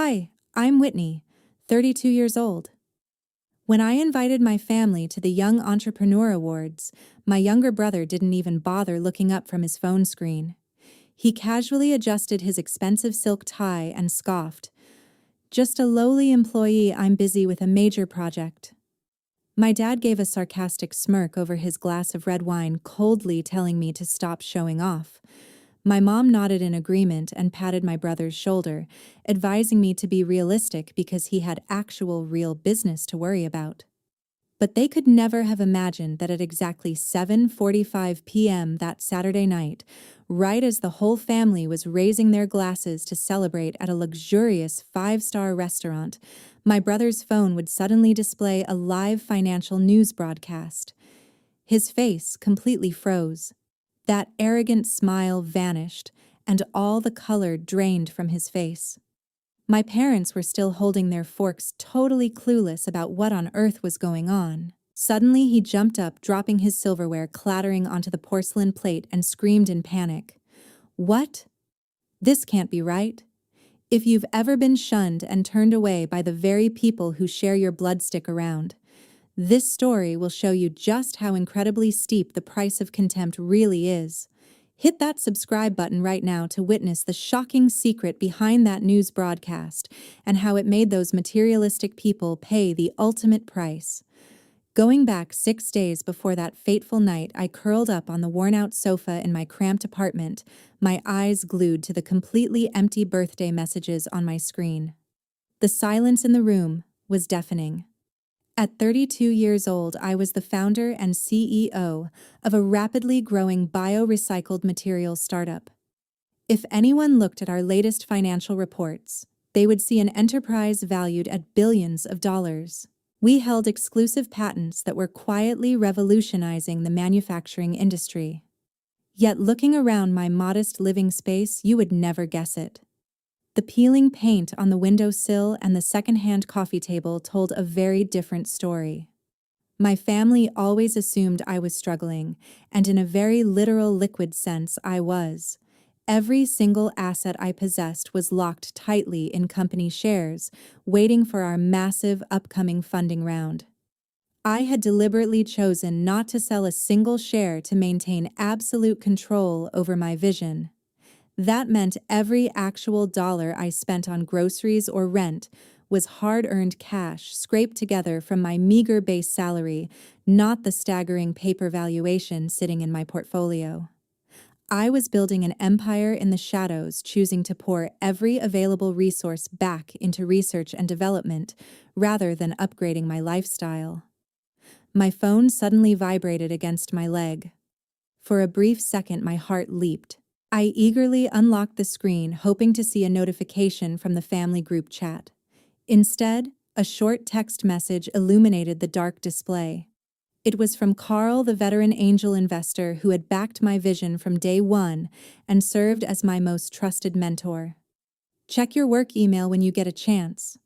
Hi, I'm Whitney, 32 years old. When I invited my family to the Young Entrepreneur Awards, my younger brother didn't even bother looking up from his phone screen. He casually adjusted his expensive silk tie and scoffed. Just a lowly employee, I'm busy with a major project. My dad gave a sarcastic smirk over his glass of red wine, coldly telling me to stop showing off. My mom nodded in agreement and patted my brother's shoulder, advising me to be realistic because he had actual real business to worry about. But they could never have imagined that at exactly 7:45 p.m. that Saturday night, right as the whole family was raising their glasses to celebrate at a luxurious 5-star restaurant, my brother's phone would suddenly display a live financial news broadcast. His face completely froze. That arrogant smile vanished, and all the color drained from his face. My parents were still holding their forks, totally clueless about what on earth was going on. Suddenly, he jumped up, dropping his silverware clattering onto the porcelain plate, and screamed in panic. "What? This can't be right. If you've ever been shunned and turned away by the very people who share your blood stick around, this story will show you just how incredibly steep the price of contempt really is. Hit that subscribe button right now to witness the shocking secret behind that news broadcast and how it made those materialistic people pay the ultimate price." Going back 6 days before that fateful night, I curled up on the worn-out sofa in my cramped apartment, my eyes glued to the completely empty birthday messages on my screen. The silence in the room was deafening. At 32 years old, I was the founder and CEO of a rapidly growing bio-recycled materials startup. If anyone looked at our latest financial reports, they would see an enterprise valued at billions of dollars. We held exclusive patents that were quietly revolutionizing the manufacturing industry. Yet looking around my modest living space, you would never guess it. The peeling paint on the windowsill and the second-hand coffee table told a very different story. My family always assumed I was struggling, and in a very literal liquid sense, I was. Every single asset I possessed was locked tightly in company shares, waiting for our massive upcoming funding round. I had deliberately chosen not to sell a single share to maintain absolute control over my vision. That meant every actual dollar I spent on groceries or rent was hard-earned cash scraped together from my meager base salary, not the staggering paper valuation sitting in my portfolio. I was building an empire in the shadows, choosing to pour every available resource back into research and development rather than upgrading my lifestyle. My phone suddenly vibrated against my leg. For a brief second, my heart leaped. I eagerly unlocked the screen, hoping to see a notification from the family group chat. Instead, a short text message illuminated the dark display. It was from Carl, the veteran angel investor who had backed my vision from day one and served as my most trusted mentor. "Check your work email when you get a chance.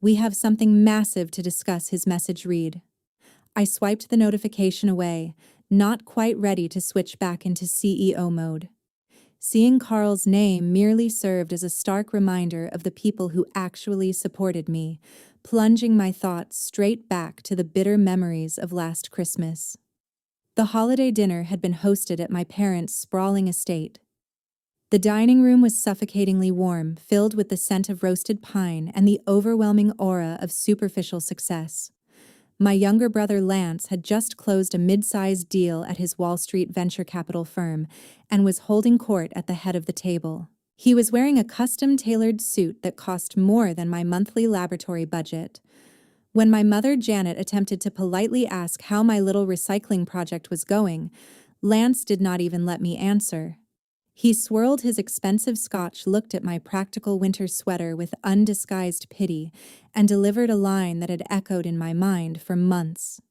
We have something massive to discuss," his message read. I swiped the notification away, not quite ready to switch back into CEO mode. Seeing Carl's name merely served as a stark reminder of the people who actually supported me, plunging my thoughts straight back to the bitter memories of last Christmas. The holiday dinner had been hosted at my parents' sprawling estate. The dining room was suffocatingly warm, filled with the scent of roasted pine and the overwhelming aura of superficial success. My younger brother Lance had just closed a mid-sized deal at his Wall Street venture capital firm and was holding court at the head of the table. He was wearing a custom-tailored suit that cost more than my monthly laboratory budget. When my mother Janet attempted to politely ask how my little recycling project was going, Lance did not even let me answer. He swirled his expensive scotch, looked at my practical winter sweater with undisguised pity, and delivered a line that had echoed in my mind for months.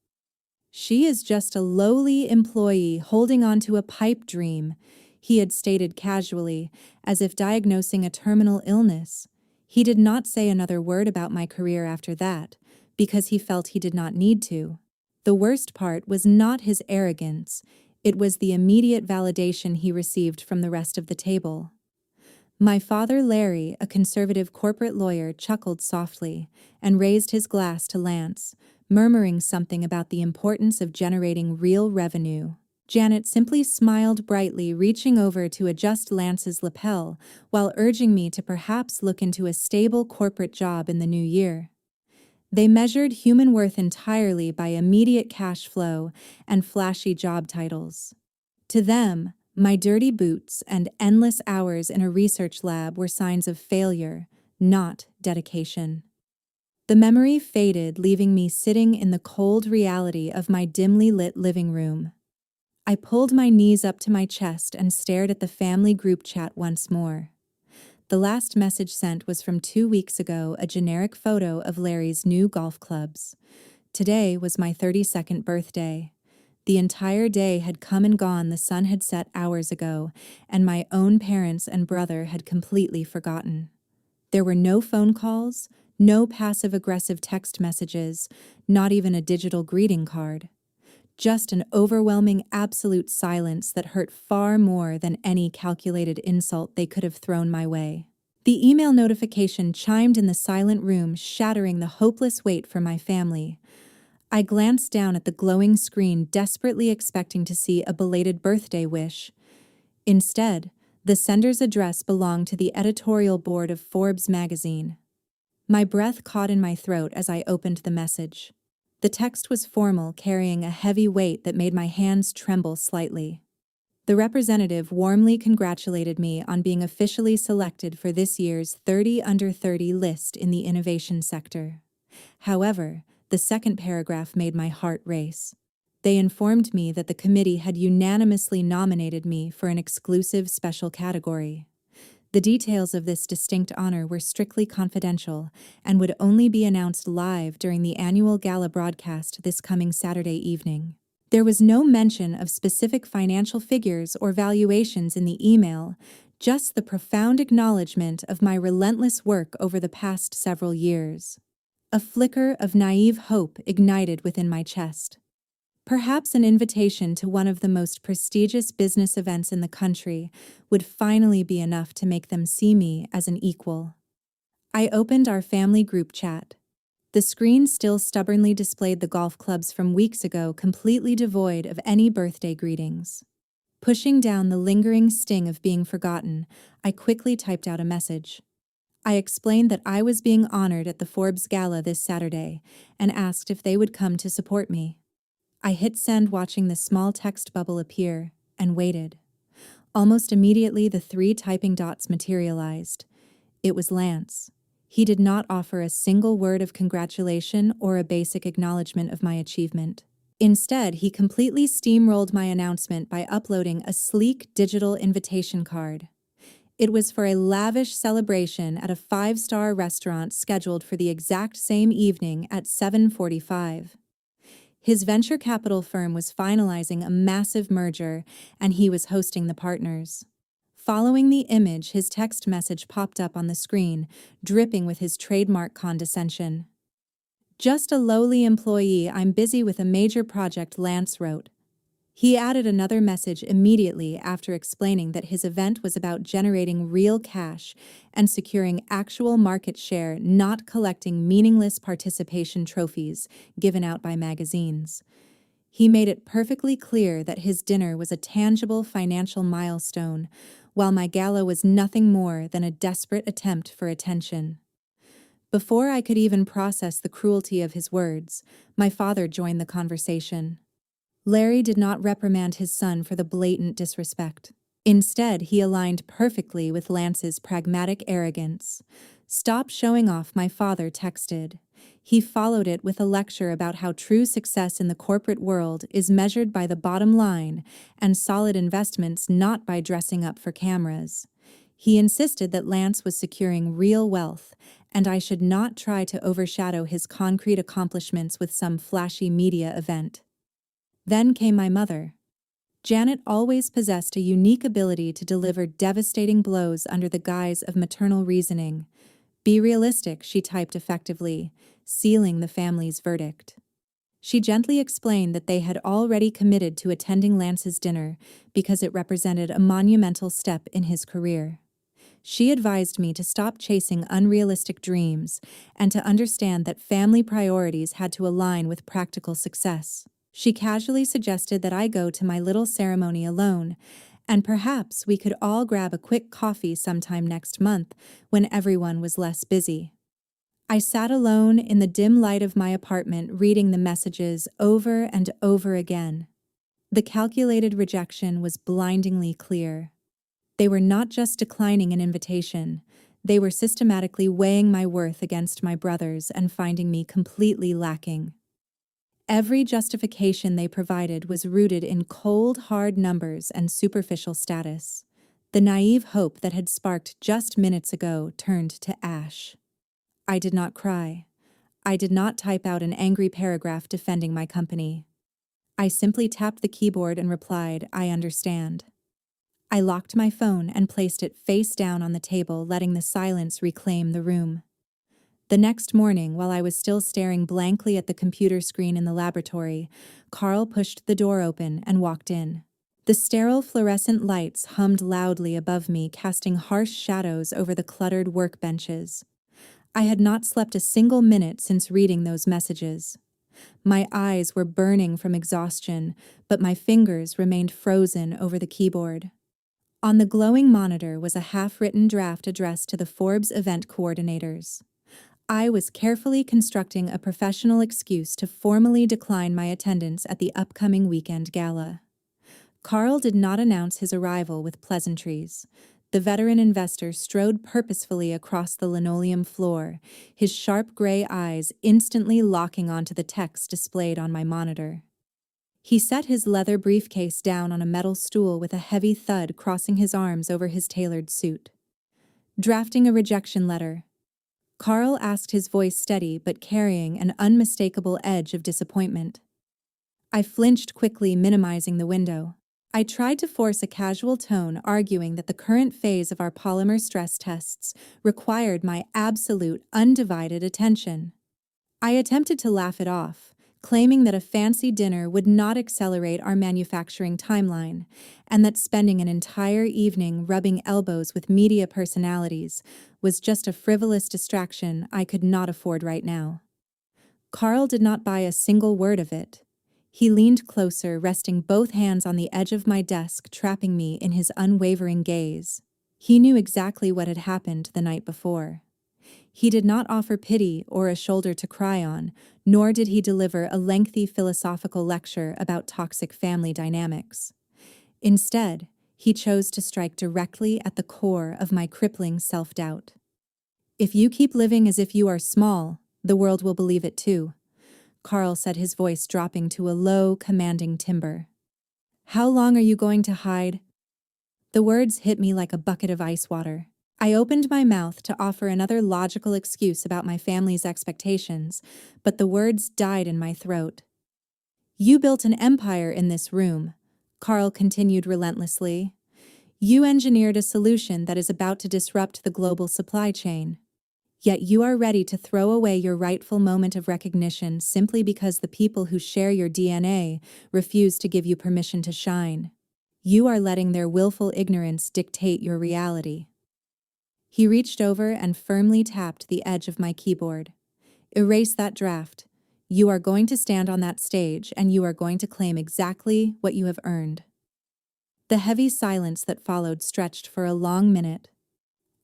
"She is just a lowly employee holding on to a pipe dream," he had stated casually, as if diagnosing a terminal illness. He did not say another word about my career after that, because he felt he did not need to. The worst part was not his arrogance. It was the immediate validation he received from the rest of the table. My father, Larry, a conservative corporate lawyer, chuckled softly and raised his glass to Lance, murmuring something about the importance of generating real revenue. Janet simply smiled brightly, reaching over to adjust Lance's lapel while urging me to perhaps look into a stable corporate job in the new year. They measured human worth entirely by immediate cash flow and flashy job titles. To them, my dirty boots and endless hours in a research lab were signs of failure, not dedication. The memory faded, leaving me sitting in the cold reality of my dimly lit living room. I pulled my knees up to my chest and stared at the family group chat once more. The last message sent was from 2 weeks ago, a generic photo of Larry's new golf clubs. Today was my 32nd birthday. The entire day had come and gone, the sun had set hours ago, and my own parents and brother had completely forgotten. There were no phone calls, no passive-aggressive text messages, not even a digital greeting card. Just an overwhelming absolute silence that hurt far more than any calculated insult they could have thrown my way. The email notification chimed in the silent room, shattering the hopeless wait for my family. I glanced down at the glowing screen, desperately expecting to see a belated birthday wish. Instead, the sender's address belonged to the editorial board of Forbes magazine. My breath caught in my throat as I opened the message. The text was formal, carrying a heavy weight that made my hands tremble slightly. The representative warmly congratulated me on being officially selected for this year's 30 Under 30 list in the innovation sector. However, the second paragraph made my heart race. They informed me that the committee had unanimously nominated me for an exclusive special category. The details of this distinct honor were strictly confidential and would only be announced live during the annual gala broadcast this coming Saturday evening. There was no mention of specific financial figures or valuations in the email, just the profound acknowledgement of my relentless work over the past several years. A flicker of naive hope ignited within my chest. Perhaps an invitation to one of the most prestigious business events in the country would finally be enough to make them see me as an equal. I opened our family group chat. The screen still stubbornly displayed the golf clubs from weeks ago, completely devoid of any birthday greetings. Pushing down the lingering sting of being forgotten, I quickly typed out a message. I explained that I was being honored at the Forbes Gala this Saturday and asked if they would come to support me. I hit send, watching the small text bubble appear, and waited. Almost immediately, the 3 typing dots materialized. It was Lance. He did not offer a single word of congratulation or a basic acknowledgement of my achievement. Instead, he completely steamrolled my announcement by uploading a sleek digital invitation card. It was for a lavish celebration at a 5-star restaurant scheduled for the exact same evening at 7:45. His venture capital firm was finalizing a massive merger, and he was hosting the partners. Following the image, his text message popped up on the screen, dripping with his trademark condescension. "Just a lowly employee, I'm busy with a major project," Lance wrote. He added another message immediately after explaining that his event was about generating real cash and securing actual market share, not collecting meaningless participation trophies given out by magazines. He made it perfectly clear that his dinner was a tangible financial milestone, while my gala was nothing more than a desperate attempt for attention. Before I could even process the cruelty of his words, my father joined the conversation. Larry did not reprimand his son for the blatant disrespect. Instead, he aligned perfectly with Lance's pragmatic arrogance. "Stop showing off," my father texted. He followed it with a lecture about how true success in the corporate world is measured by the bottom line and solid investments, not by dressing up for cameras. He insisted that Lance was securing real wealth, and I should not try to overshadow his concrete accomplishments with some flashy media event. Then came my mother. Janet always possessed a unique ability to deliver devastating blows under the guise of maternal reasoning. "Be realistic," she typed effectively, sealing the family's verdict. She gently explained that they had already committed to attending Lance's dinner because it represented a monumental step in his career. She advised me to stop chasing unrealistic dreams and to understand that family priorities had to align with practical success. She casually suggested that I go to my little ceremony alone, and perhaps we could all grab a quick coffee sometime next month when everyone was less busy. I sat alone in the dim light of my apartment reading the messages over and over again. The calculated rejection was blindingly clear. They were not just declining an invitation, they were systematically weighing my worth against my brother's and finding me completely lacking. Every justification they provided was rooted in cold, hard numbers and superficial status. The naive hope that had sparked just minutes ago turned to ash. I did not cry. I did not type out an angry paragraph defending my company. I simply tapped the keyboard and replied, "I understand." I locked my phone and placed it face down on the table, letting the silence reclaim the room. The next morning, while I was still staring blankly at the computer screen in the laboratory, Carl pushed the door open and walked in. The sterile fluorescent lights hummed loudly above me, casting harsh shadows over the cluttered workbenches. I had not slept a single minute since reading those messages. My eyes were burning from exhaustion, but my fingers remained frozen over the keyboard. On the glowing monitor was a half-written draft addressed to the Forbes event coordinators. I was carefully constructing a professional excuse to formally decline my attendance at the upcoming weekend gala. Carl did not announce his arrival with pleasantries. The veteran investor strode purposefully across the linoleum floor, his sharp gray eyes instantly locking onto the text displayed on my monitor. He set his leather briefcase down on a metal stool with a heavy thud, crossing his arms over his tailored suit. Drafting a rejection letter. Carl asked, his voice steady but carrying an unmistakable edge of disappointment. I flinched quickly, minimizing the window. I tried to force a casual tone, arguing that the current phase of our polymer stress tests required my absolute, undivided attention. I attempted to laugh it off, claiming that a fancy dinner would not accelerate our manufacturing timeline, and that spending an entire evening rubbing elbows with media personalities was just a frivolous distraction I could not afford right now. Carl did not buy a single word of it. He leaned closer, resting both hands on the edge of my desk, trapping me in his unwavering gaze. He knew exactly what had happened the night before. He did not offer pity or a shoulder to cry on, nor did he deliver a lengthy philosophical lecture about toxic family dynamics. Instead, he chose to strike directly at the core of my crippling self-doubt. "If you keep living as if you are small, the world will believe it too," Carl said, his voice dropping to a low, commanding timbre. "How long are you going to hide?" The words hit me like a bucket of ice water. I opened my mouth to offer another logical excuse about my family's expectations, but the words died in my throat. "You built an empire in this room," Carl continued relentlessly. "You engineered a solution that is about to disrupt the global supply chain. Yet you are ready to throw away your rightful moment of recognition simply because the people who share your DNA refuse to give you permission to shine. You are letting their willful ignorance dictate your reality." He reached over and firmly tapped the edge of my keyboard. "Erase that draft. You are going to stand on that stage, and you are going to claim exactly what you have earned." The heavy silence that followed stretched for a long minute.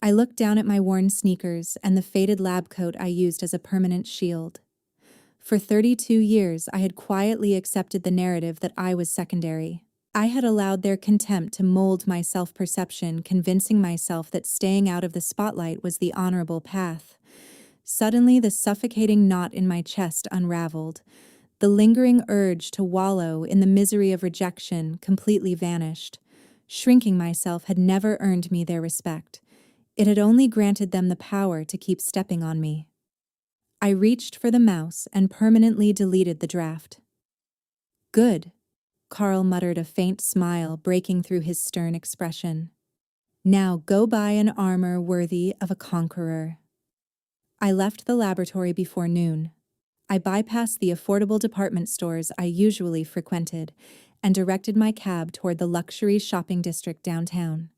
I looked down at my worn sneakers and the faded lab coat I used as a permanent shield. For 32 years, I had quietly accepted the narrative that I was secondary. I had allowed their contempt to mold my self-perception, convincing myself that staying out of the spotlight was the honorable path. Suddenly, the suffocating knot in my chest unraveled. The lingering urge to wallow in the misery of rejection completely vanished. Shrinking myself had never earned me their respect. It had only granted them the power to keep stepping on me. I reached for the mouse and permanently deleted the draft. "Good," Carl muttered, a faint smile breaking through his stern expression. "Now go buy an armor worthy of a conqueror." I left the laboratory before noon. I bypassed the affordable department stores I usually frequented and directed my cab toward the luxury shopping district downtown.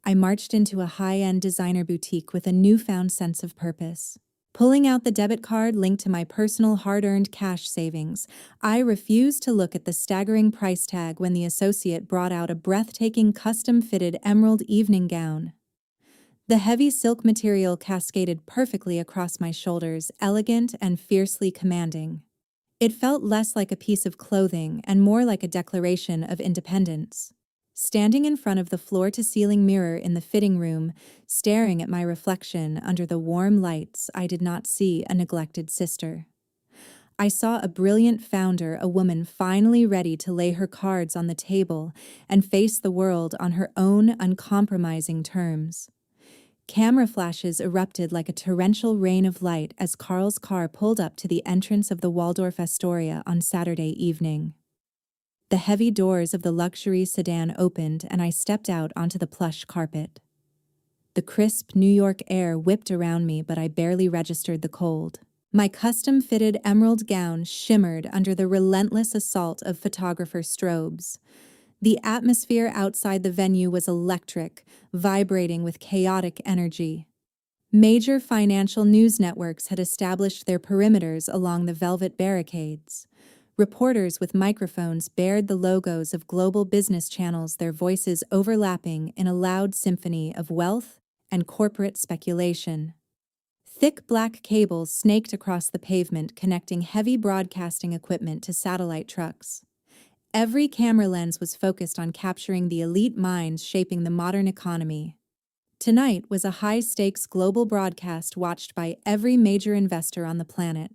I marched into a high-end designer boutique with a newfound sense of purpose. Pulling out the debit card linked to my personal hard-earned cash savings, I refused to look at the staggering price tag when the associate brought out a breathtaking custom-fitted emerald evening gown. The heavy silk material cascaded perfectly across my shoulders, elegant and fiercely commanding. It felt less like a piece of clothing and more like a declaration of independence. Standing in front of the floor-to-ceiling mirror in the fitting room, staring at my reflection under the warm lights, I did not see a neglected sister. I saw a brilliant founder, a woman finally ready to lay her cards on the table and face the world on her own uncompromising terms. Camera flashes erupted like a torrential rain of light as Carl's car pulled up to the entrance of the Waldorf Astoria on Saturday evening. The heavy doors of the luxury sedan opened and I stepped out onto the plush carpet. The crisp New York air whipped around me, but I barely registered the cold. My custom-fitted emerald gown shimmered under the relentless assault of photographer strobes. The atmosphere outside the venue was electric, vibrating with chaotic energy. Major financial news networks had established their perimeters along the velvet barricades. Reporters with microphones bared the logos of global business channels, their voices overlapping in a loud symphony of wealth and corporate speculation. Thick black cables snaked across the pavement, connecting heavy broadcasting equipment to satellite trucks. Every camera lens was focused on capturing the elite minds shaping the modern economy. Tonight was a high-stakes global broadcast watched by every major investor on the planet.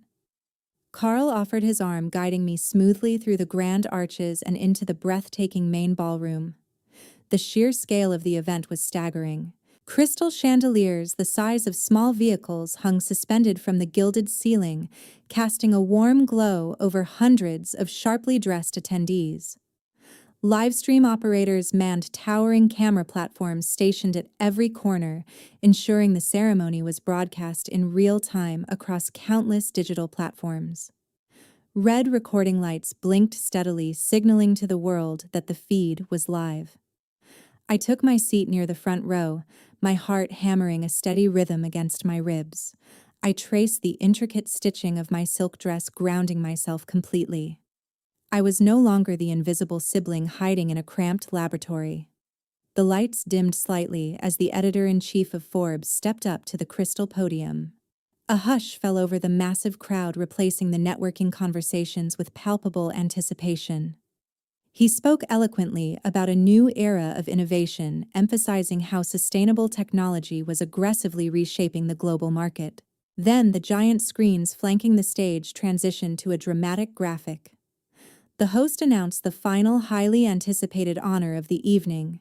Carl offered his arm, guiding me smoothly through the grand arches and into the breathtaking main ballroom. The sheer scale of the event was staggering. Crystal chandeliers the size of small vehicles hung suspended from the gilded ceiling, casting a warm glow over hundreds of sharply dressed attendees. Livestream operators manned towering camera platforms stationed at every corner, ensuring the ceremony was broadcast in real time across countless digital platforms. Red recording lights blinked steadily, signaling to the world that the feed was live. I took my seat near the front row, my heart hammering a steady rhythm against my ribs. I traced the intricate stitching of my silk dress, grounding myself completely. I was no longer the invisible sibling hiding in a cramped laboratory. The lights dimmed slightly as the editor-in-chief of Forbes stepped up to the crystal podium. A hush fell over the massive crowd, replacing the networking conversations with palpable anticipation. He spoke eloquently about a new era of innovation, emphasizing how sustainable technology was aggressively reshaping the global market. Then the giant screens flanking the stage transitioned to a dramatic graphic. The host announced the final, highly anticipated honor of the evening.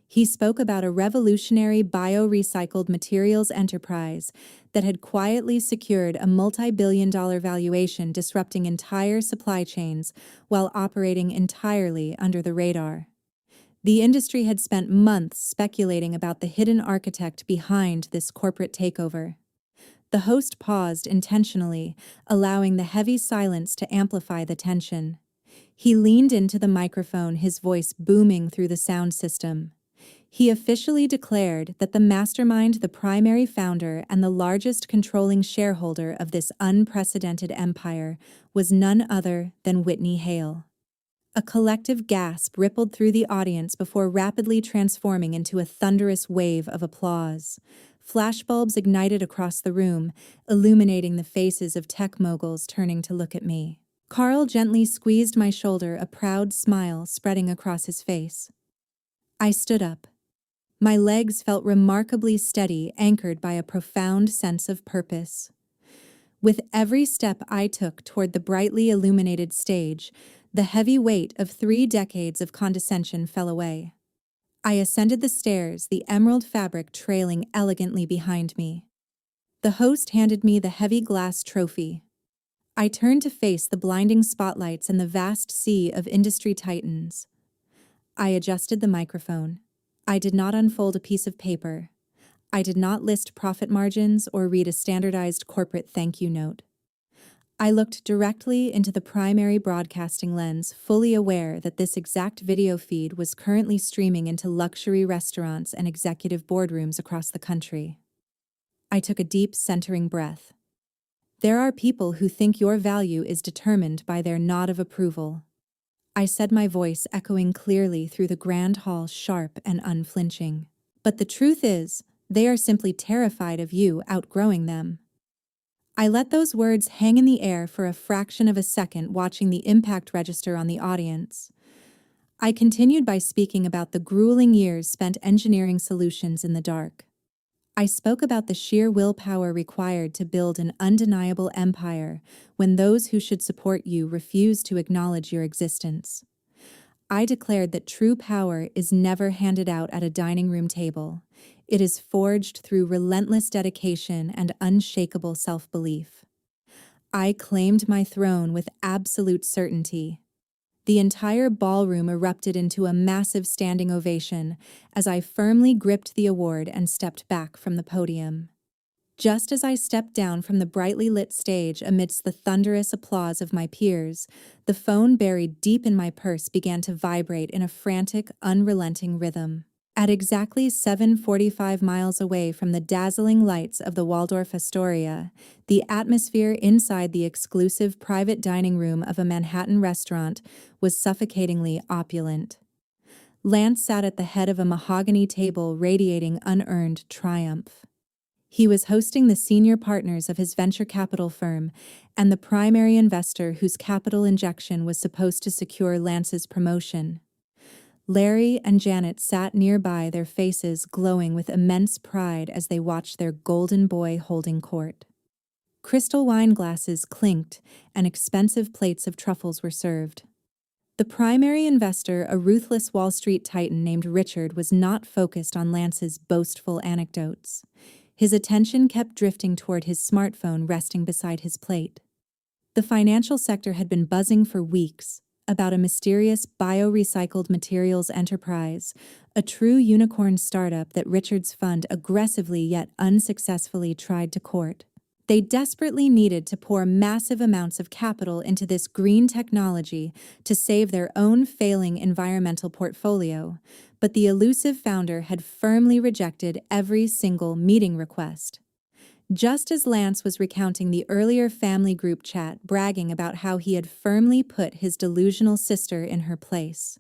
He spoke about a revolutionary bio-recycled materials enterprise that had quietly secured a multi-billion-dollar valuation, disrupting entire supply chains while operating entirely under the radar. The industry had spent months speculating about the hidden architect behind this corporate takeover. The host paused intentionally, allowing the heavy silence to amplify the tension. He leaned into the microphone, his voice booming through the sound system. He officially declared that the mastermind, the primary founder, and the largest controlling shareholder of this unprecedented empire was none other than Whitney Hale. A collective gasp rippled through the audience before rapidly transforming into a thunderous wave of applause. Flashbulbs ignited across the room, illuminating the faces of tech moguls turning to look at me. Carl gently squeezed my shoulder, a proud smile spreading across his face. I stood up. My legs felt remarkably steady, anchored by a profound sense of purpose. With every step I took toward the brightly illuminated stage, the heavy weight of 3 decades of condescension fell away. I ascended the stairs, the emerald fabric trailing elegantly behind me. The host handed me the heavy glass trophy. I turned to face the blinding spotlights and the vast sea of industry titans. I adjusted the microphone. I did not unfold a piece of paper. I did not list profit margins or read a standardized corporate thank you note. I looked directly into the primary broadcasting lens, fully aware that this exact video feed was currently streaming into luxury restaurants and executive boardrooms across the country. I took a deep, centering breath. There are people who think your value is determined by their nod of approval. I said, my voice echoing clearly through the grand hall, sharp and unflinching. But the truth is, they are simply terrified of you outgrowing them. I let those words hang in the air for a fraction of a second, watching the impact register on the audience. I continued by speaking about the grueling years spent engineering solutions in the dark. I spoke about the sheer willpower required to build an undeniable empire when those who should support you refuse to acknowledge your existence. I declared that true power is never handed out at a dining room table. It is forged through relentless dedication and unshakable self-belief. I claimed my throne with absolute certainty. The entire ballroom erupted into a massive standing ovation as I firmly gripped the award and stepped back from the podium. Just as I stepped down from the brightly lit stage amidst the thunderous applause of my peers, the phone buried deep in my purse began to vibrate in a frantic, unrelenting rhythm. At exactly 7:45 miles away from the dazzling lights of the Waldorf Astoria, the atmosphere inside the exclusive private dining room of a Manhattan restaurant was suffocatingly opulent. Lance sat at the head of a mahogany table radiating unearned triumph. He was hosting the senior partners of his venture capital firm and the primary investor whose capital injection was supposed to secure Lance's promotion. Larry and Janet sat nearby, their faces glowing with immense pride as they watched their golden boy holding court. Crystal wine glasses clinked and expensive plates of truffles were served. The primary investor, a ruthless Wall Street titan named Richard, was not focused on Lance's boastful anecdotes. His attention kept drifting toward his smartphone resting beside his plate. The financial sector had been buzzing for weeks about a mysterious biorecycled materials enterprise, a true unicorn startup that Richard's fund aggressively yet unsuccessfully tried to court. They desperately needed to pour massive amounts of capital into this green technology to save their own failing environmental portfolio, but the elusive founder had firmly rejected every single meeting request. Just as Lance was recounting the earlier family group chat, bragging about how he had firmly put his delusional sister in her place,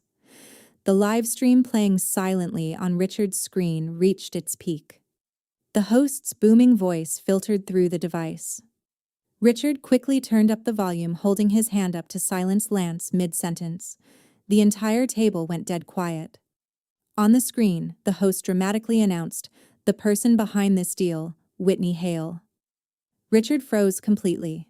the live stream playing silently on Richard's screen reached its peak. The host's booming voice filtered through the device. Richard quickly turned up the volume, holding his hand up to silence Lance mid-sentence. The entire table went dead quiet. On the screen, the host dramatically announced, "The person behind this deal, Whitney Hale." Richard froze completely.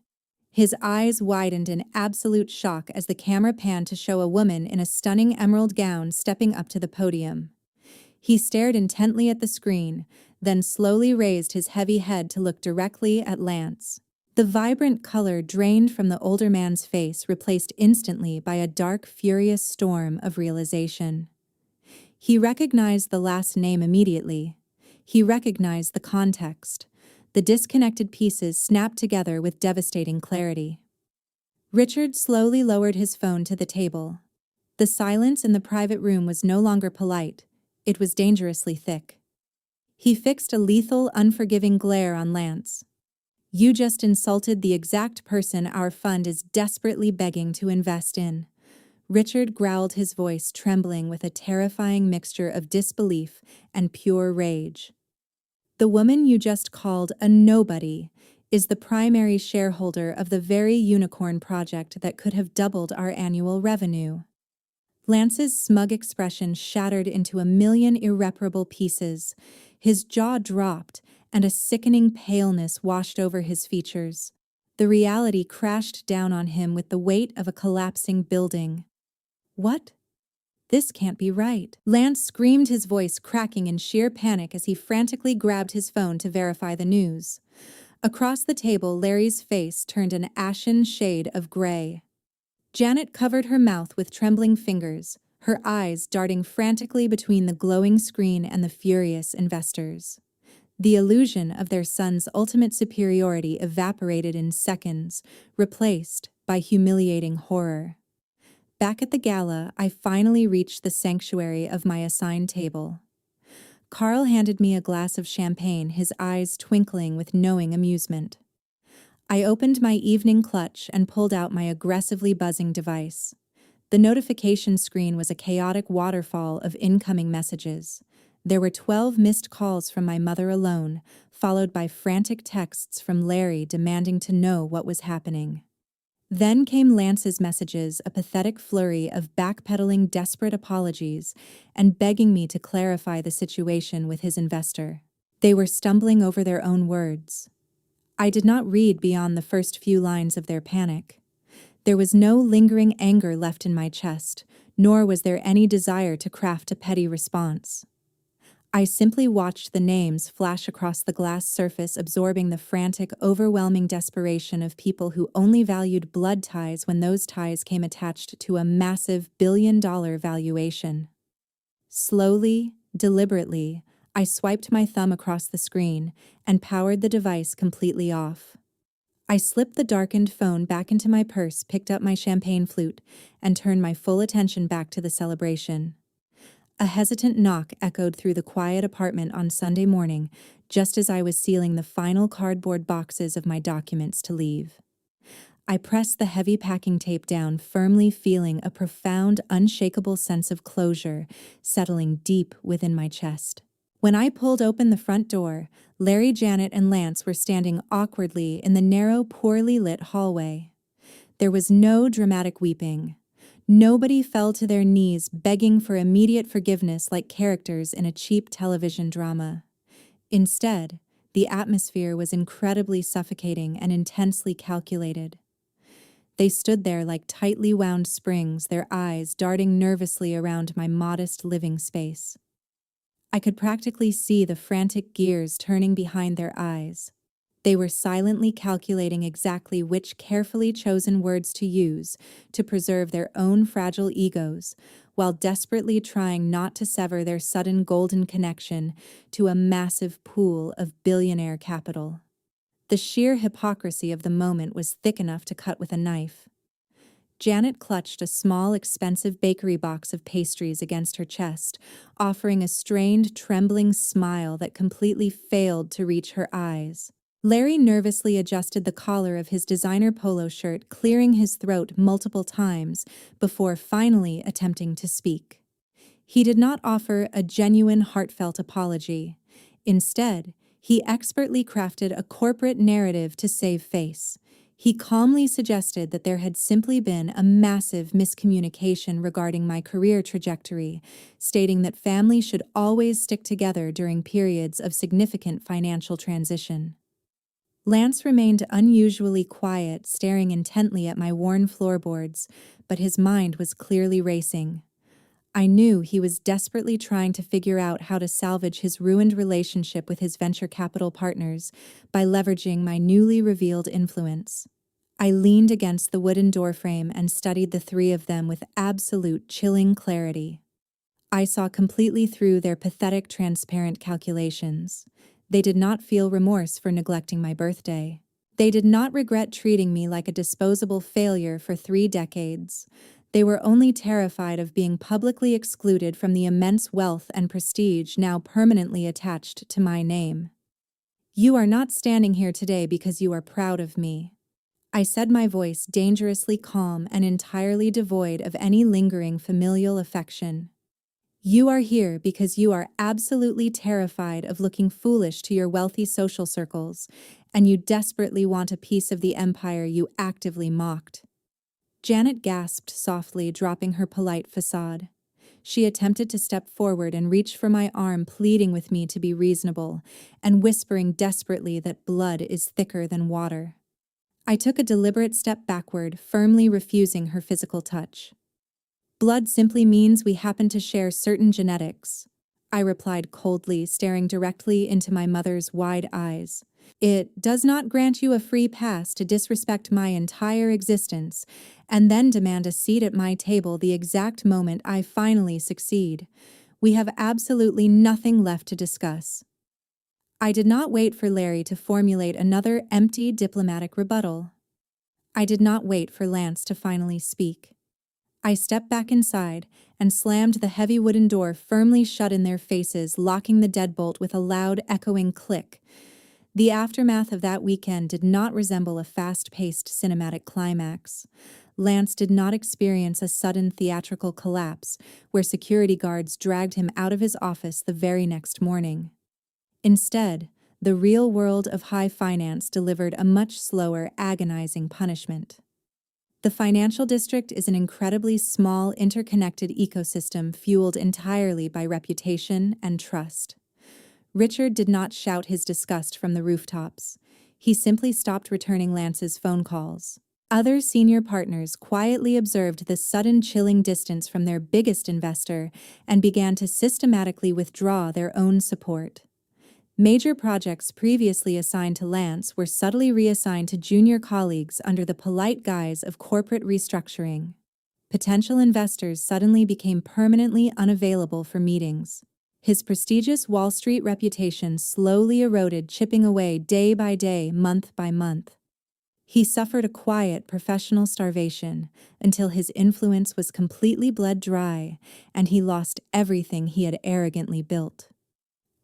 His eyes widened in absolute shock as the camera panned to show a woman in a stunning emerald gown stepping up to the podium. He stared intently at the screen, then slowly raised his heavy head to look directly at Lance. The vibrant color drained from the older man's face, replaced instantly by a dark, furious storm of realization. He recognized the last name immediately. He recognized the context. The disconnected pieces snapped together with devastating clarity. Richard slowly lowered his phone to the table. The silence in the private room was no longer polite. It was dangerously thick. He fixed a lethal, unforgiving glare on Lance. "You just insulted the exact person our fund is desperately begging to invest in." Richard growled, his voice trembling with a terrifying mixture of disbelief and pure rage. "The woman you just called a nobody is the primary shareholder of the very unicorn project that could have doubled our annual revenue." Lance's smug expression shattered into a million irreparable pieces. His jaw dropped, and a sickening paleness washed over his features. The reality crashed down on him with the weight of a collapsing building. "What? This can't be right." Lance screamed, his voice cracking in sheer panic as he frantically grabbed his phone to verify the news. Across the table, Larry's face turned an ashen shade of gray. Janet covered her mouth with trembling fingers, her eyes darting frantically between the glowing screen and the furious investors. The illusion of their son's ultimate superiority evaporated in seconds, replaced by humiliating horror. Back at the gala, I finally reached the sanctuary of my assigned table. Carl handed me a glass of champagne, his eyes twinkling with knowing amusement. I opened my evening clutch and pulled out my aggressively buzzing device. The notification screen was a chaotic waterfall of incoming messages. There were 12 missed calls from my mother alone, followed by frantic texts from Larry demanding to know what was happening. Then came Lance's messages, a pathetic flurry of backpedaling desperate apologies and begging me to clarify the situation with his investor. They were stumbling over their own words. I did not read beyond the first few lines of their panic. There was no lingering anger left in my chest, nor was there any desire to craft a petty response. I simply watched the names flash across the glass surface, absorbing the frantic, overwhelming desperation of people who only valued blood ties when those ties came attached to a massive billion-dollar valuation. Slowly, deliberately, I swiped my thumb across the screen and powered the device completely off. I slipped the darkened phone back into my purse, picked up my champagne flute, and turned my full attention back to the celebration. A hesitant knock echoed through the quiet apartment on Sunday morning, just as I was sealing the final cardboard boxes of my documents to leave. I pressed the heavy packing tape down, firmly feeling a profound, unshakable sense of closure settling deep within my chest. When I pulled open the front door, Larry, Janet, and Lance were standing awkwardly in the narrow, poorly lit hallway. There was no dramatic weeping. Nobody fell to their knees begging for immediate forgiveness like characters in a cheap television drama. Instead, the atmosphere was incredibly suffocating and intensely calculated. They stood there like tightly wound springs, their eyes darting nervously around my modest living space. I could practically see the frantic gears turning behind their eyes. They were silently calculating exactly which carefully chosen words to use to preserve their own fragile egos, while desperately trying not to sever their sudden golden connection to a massive pool of billionaire capital. The sheer hypocrisy of the moment was thick enough to cut with a knife. Janet clutched a small, expensive bakery box of pastries against her chest, offering a strained, trembling smile that completely failed to reach her eyes. Larry nervously adjusted the collar of his designer polo shirt, clearing his throat multiple times before finally attempting to speak. He did not offer a genuine, heartfelt apology. Instead, he expertly crafted a corporate narrative to save face. He calmly suggested that there had simply been a massive miscommunication regarding my career trajectory, stating that family should always stick together during periods of significant financial transition. Lance remained unusually quiet, staring intently at my worn floorboards, but his mind was clearly racing. I knew he was desperately trying to figure out how to salvage his ruined relationship with his venture capital partners by leveraging my newly revealed influence. I leaned against the wooden doorframe and studied the three of them with absolute chilling clarity. I saw completely through their pathetic, transparent calculations. They did not feel remorse for neglecting my birthday. They did not regret treating me like a disposable failure for 3 decades. They were only terrified of being publicly excluded from the immense wealth and prestige now permanently attached to my name. "You are not standing here today because you are proud of me," I said, my voice dangerously calm and entirely devoid of any lingering familial affection. "You are here because you are absolutely terrified of looking foolish to your wealthy social circles, and you desperately want a piece of the empire you actively mocked." Janet gasped softly, dropping her polite facade. She attempted to step forward and reach for my arm, pleading with me to be reasonable, and whispering desperately that blood is thicker than water. I took a deliberate step backward, firmly refusing her physical touch. "Blood simply means we happen to share certain genetics," I replied coldly, staring directly into my mother's wide eyes. "It does not grant you a free pass to disrespect my entire existence and then demand a seat at my table the exact moment I finally succeed. We have absolutely nothing left to discuss." I did not wait for Larry to formulate another empty diplomatic rebuttal. I did not wait for Lance to finally speak. I stepped back inside and slammed the heavy wooden door firmly shut in their faces, locking the deadbolt with a loud, echoing click. The aftermath of that weekend did not resemble a fast-paced cinematic climax. Lance did not experience a sudden theatrical collapse where security guards dragged him out of his office the very next morning. Instead, the real world of high finance delivered a much slower, agonizing punishment. The financial district is an incredibly small, interconnected ecosystem fueled entirely by reputation and trust. Richard did not shout his disgust from the rooftops. He simply stopped returning Lance's phone calls. Other senior partners quietly observed the sudden chilling distance from their biggest investor and began to systematically withdraw their own support. Major projects previously assigned to Lance were subtly reassigned to junior colleagues under the polite guise of corporate restructuring. Potential investors suddenly became permanently unavailable for meetings. His prestigious Wall Street reputation slowly eroded, chipping away day by day, month by month. He suffered a quiet professional starvation until his influence was completely bled dry and he lost everything he had arrogantly built.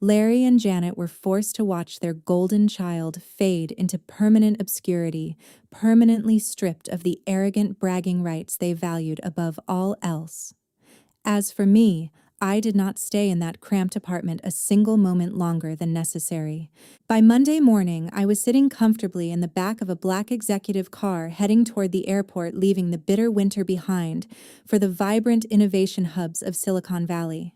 Larry and Janet were forced to watch their golden child fade into permanent obscurity, permanently stripped of the arrogant bragging rights they valued above all else. As for me, I did not stay in that cramped apartment a single moment longer than necessary. By Monday morning, I was sitting comfortably in the back of a black executive car heading toward the airport, leaving the bitter winter behind for the vibrant innovation hubs of Silicon Valley.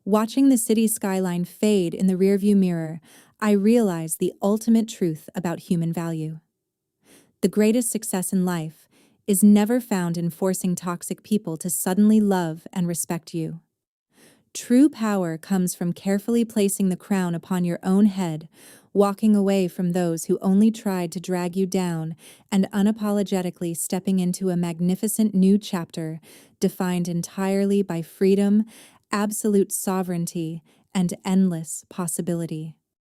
Watching the city skyline fade in the rearview mirror, I realized the ultimate truth about human value. The greatest success in life is never found in forcing toxic people to suddenly love and respect you. True power comes from carefully placing the crown upon your own head, walking away from those who only tried to drag you down, and unapologetically stepping into a magnificent new chapter defined entirely by freedom, absolute sovereignty, and endless possibility.